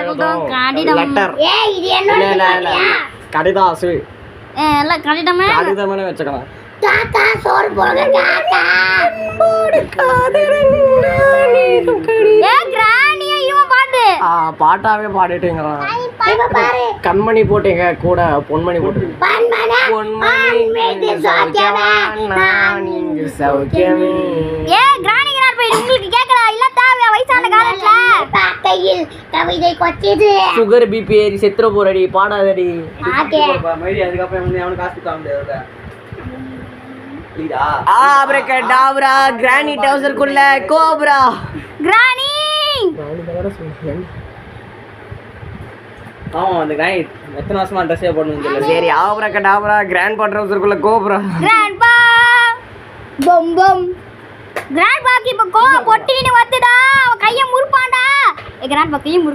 எழுதும் லெட்டர் கடிதாசு கடிதம்னு வச்சுக்கலாம். தாத்தா சோறு போடுங்க தாத்தா பாட்டாவே பாடிட்டீங்களா? கண்மணி போட்டீங்க கூட பொன்மணி போட்டு சௌக்கியமே. கவிதை கொச்சிது சுகர் பிபி ஏறி செத்துற போறடி பாடாதடி. ஆப்ரகடாப்ரா கிரானி டவுசர்க்குள்ள கோப்ரா கிரானி ஆமா அந்த கிரானி எத்தனை வருஷமா ட்ரெஸ்ஸே போடணும்னு தெரியல. சரி ஆப்ரகடாப்ரா கிராண்ட் பா டவுசர்க்குள்ள கோப்ரா கிராண்ட் பா பம் பம் கிராண்ட் பாக்கு இப்ப பொட்டின்னு வந்துடா. அவ கைய முறுப்பாண்டா. கிராண்ட் பா கைய முறுக்கு.